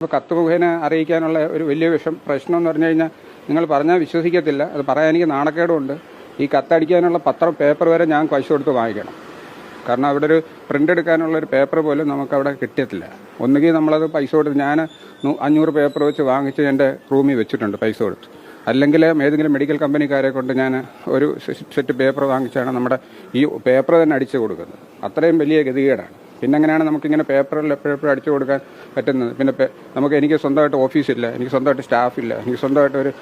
ഇപ്പോൾ കത്ത് മുഖേന അറിയിക്കാനുള്ള ഒരു വലിയ പ്രശ്നം എന്ന് പറഞ്ഞു കഴിഞ്ഞാൽ നിങ്ങൾ പറഞ്ഞാൽ വിശ്വസിക്കത്തില്ല. അത് പറയാൻ എനിക്ക് നാണക്കേടുമുണ്ട്. ഈ കത്തടിക്കാനുള്ള പേപ്പർ വരെ ഞാൻ പൈസ കൊടുത്ത് വാങ്ങിക്കണം. കാരണം അവിടെ ഒരു പ്രിൻ്റ് എടുക്കാനുള്ളൊരു പേപ്പർ പോലും നമുക്കവിടെ കിട്ടിയിട്ടില്ല. ഒന്നുകിൽ നമ്മളത് പൈസ കൊടുത്ത് ഞാൻ 500 പേപ്പർ വെച്ച് വാങ്ങിച്ച് എൻ്റെ റൂമിൽ വെച്ചിട്ടുണ്ട് പൈസ കൊടുത്ത്. അല്ലെങ്കിൽ ഏതെങ്കിലും മെഡിക്കൽ കമ്പനിക്കാരെ കൊണ്ട് ഞാൻ ഒരു സെറ്റ് പേപ്പർ വാങ്ങിച്ചാണ് നമ്മുടെ ഈ പേപ്പർ തന്നെ അടിച്ചു കൊടുക്കുന്നത്. അത്രയും വലിയ ഗതികേടാണ്. പിന്നെ എങ്ങനെയാണ് നമുക്കിങ്ങനെ പേപ്പറിൽ എപ്പോഴെപ്പോഴും അടിച്ചു കൊടുക്കാൻ പറ്റുന്നത്? പിന്നെ എനിക്ക് സ്വന്തമായിട്ട് ഓഫീസില്ല, എനിക്ക് സ്വന്തമായിട്ട് സ്റ്റാഫില്ല, എനിക്ക് സ്വന്തമായിട്ട്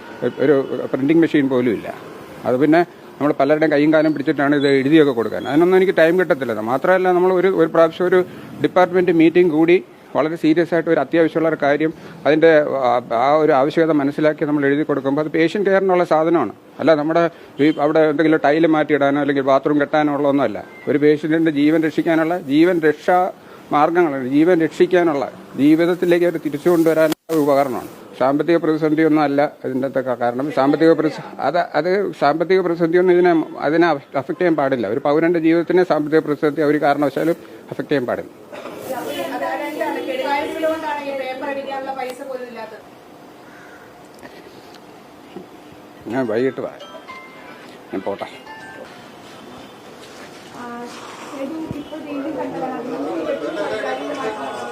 ഒരു പ്രിൻറ്റിങ് മെഷീൻ പോലും ഇല്ല. അത് പിന്നെ നമ്മൾ പലരുടെയും കൈയും കാലം പിടിച്ചിട്ടാണ് ഇത് എഴുതിയൊക്കെ കൊടുക്കാൻ. അതിനൊന്നും എനിക്ക് ടൈം കിട്ടത്തില്ല. മാത്രമല്ല നമ്മൾ ഒരു പ്രാവശ്യം ഒരു ഡിപ്പാർട്ട്മെൻറ്റ് മീറ്റിംഗ് കൂടി വളരെ സീരിയസ് ആയിട്ട് ഒരു അത്യാവശ്യമുള്ള ഒരു കാര്യം അതിൻ്റെ ആ ഒരു ആവശ്യകത മനസ്സിലാക്കി നമ്മൾ എഴുതി കൊടുക്കുമ്പോൾ അത് പേഷ്യൻ്റ് കെയറിനുള്ള സാധനമാണ്. അല്ല നമ്മുടെ അവിടെ എന്തെങ്കിലും ടൈല് മാറ്റിയിടാനോ അല്ലെങ്കിൽ ബാത്റൂം കെട്ടാനോ ഉള്ളതൊന്നുമല്ല. ഒരു പേഷ്യൻറ്റിൻ്റെ ജീവൻ രക്ഷിക്കാനുള്ള ജീവൻ രക്ഷാ മാർഗങ്ങളാണ്. ജീവൻ രക്ഷിക്കാനുള്ള ജീവിതത്തിലേക്ക് അവർ തിരിച്ചു കൊണ്ടുവരാനുള്ള ഒരു ഉപകരണമാണ്. സാമ്പത്തിക പ്രതിസന്ധിയൊന്നും അല്ല ഇതിൻ്റെ കാരണം. സാമ്പത്തിക പ്രതിസന്ധിയൊന്നും അതിനെ അഫക്റ്റ് ചെയ്യാൻ പാടില്ല. ഒരു പൗരന്റെ ജീവിതത്തിനെ സാമ്പത്തിക പ്രതിസന്ധി ഒരു കാരണവശാലും അഫക്റ്റ് ചെയ്യാൻ പാടില്ല. ഞാൻ വൈകിട്ട് ഞാൻ പോട്ടെ. ഇപ്പോൾ